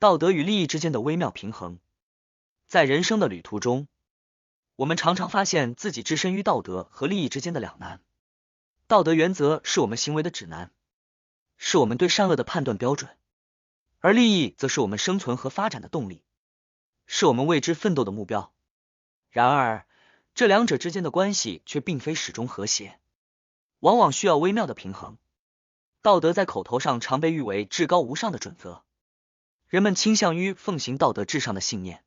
道德与利益之间的微妙平衡。在人生的旅途中，我们常常发现自己置身于道德和利益之间的两难。道德原则是我们行为的指南，是我们对善恶的判断标准，而利益则是我们生存和发展的动力，是我们为之奋斗的目标。然而，这两者之间的关系却并非始终和谐，往往需要微妙的平衡。道德在口头上常被誉为至高无上的准则，人们倾向于奉行道德至上的信念。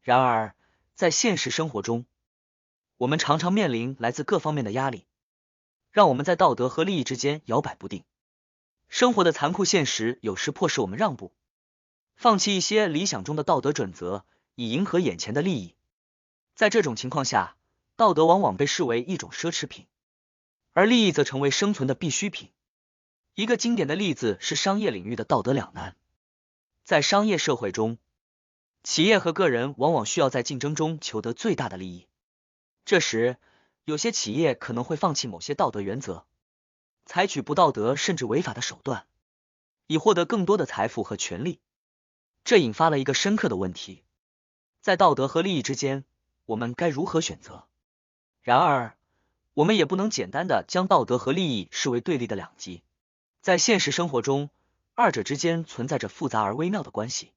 然而，在现实生活中，我们常常面临来自各方面的压力，让我们在道德和利益之间摇摆不定。生活的残酷现实有时迫使我们让步，放弃一些理想中的道德准则，以迎合眼前的利益。在这种情况下，道德往往被视为一种奢侈品，而利益则成为生存的必需品。一个经典的例子是商业领域的道德两难。在商业社会中，企业和个人往往需要在竞争中求得最大的利益。这时，有些企业可能会放弃某些道德原则，采取不道德甚至违法的手段，以获得更多的财富和权利。这引发了一个深刻的问题：在道德和利益之间，我们该如何选择？然而，我们也不能简单的将道德和利益视为对立的两极。在现实生活中，二者之间存在着复杂而微妙的关系。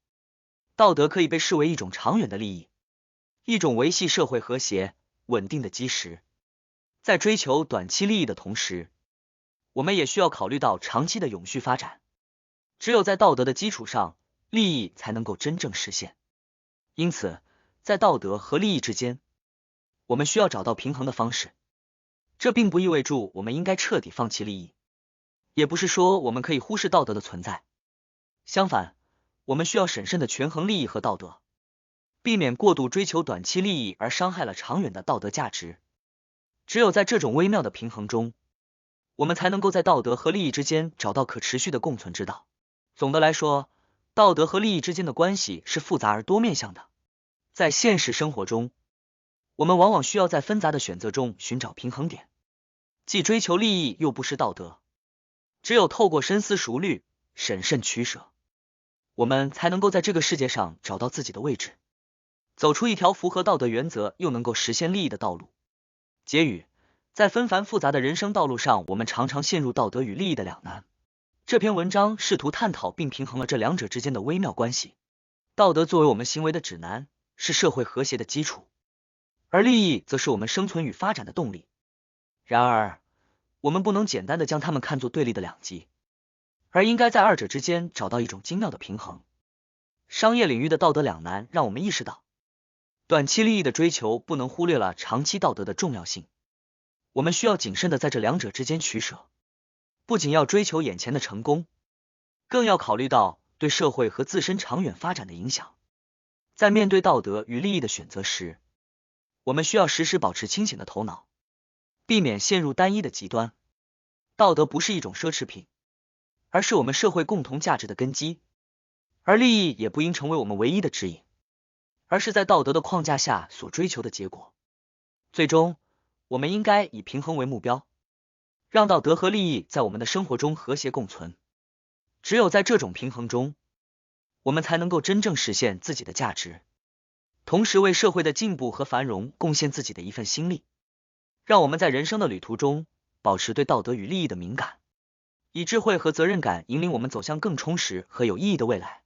道德可以被视为一种长远的利益，一种维系社会和谐稳定的基石。在追求短期利益的同时，我们也需要考虑到长期的永续发展。只有在道德的基础上，利益才能够真正实现。因此，在道德和利益之间，我们需要找到平衡的方式。这并不意味着我们应该彻底放弃利益，也不是说我们可以忽视道德的存在。相反，我们需要审慎的权衡利益和道德，避免过度追求短期利益而伤害了长远的道德价值。只有在这种微妙的平衡中，我们才能够在道德和利益之间找到可持续的共存之道。总的来说，道德和利益之间的关系是复杂而多面向的。在现实生活中，我们往往需要在纷杂的选择中寻找平衡点，既追求利益又不失道德。只有透过深思熟虑、审慎取舍，我们才能够在这个世界上找到自己的位置，走出一条符合道德原则又能够实现利益的道路。结语：在纷繁复杂的人生道路上，我们常常陷入道德与利益的两难。这篇文章试图探讨并平衡了这两者之间的微妙关系。道德作为我们行为的指南，是社会和谐的基础，而利益则是我们生存与发展的动力。然而，我们不能简单的将它们看作对立的两极，而应该在二者之间找到一种精妙的平衡。商业领域的道德两难让我们意识到，短期利益的追求不能忽略了长期道德的重要性。我们需要谨慎的在这两者之间取舍，不仅要追求眼前的成功，更要考虑到对社会和自身长远发展的影响。在面对道德与利益的选择时，我们需要时时保持清醒的头脑，避免陷入单一的极端。道德不是一种奢侈品，而是我们社会共同价值的根基，而利益也不应成为我们唯一的指引，而是在道德的框架下所追求的结果。最终，我们应该以平衡为目标，让道德和利益在我们的生活中和谐共存。只有在这种平衡中，我们才能够真正实现自己的价值，同时为社会的进步和繁荣贡献自己的一份心力。让我们在人生的旅途中保持对道德与利益的敏感，以智慧和责任感引领我们走向更充实和有意义的未来。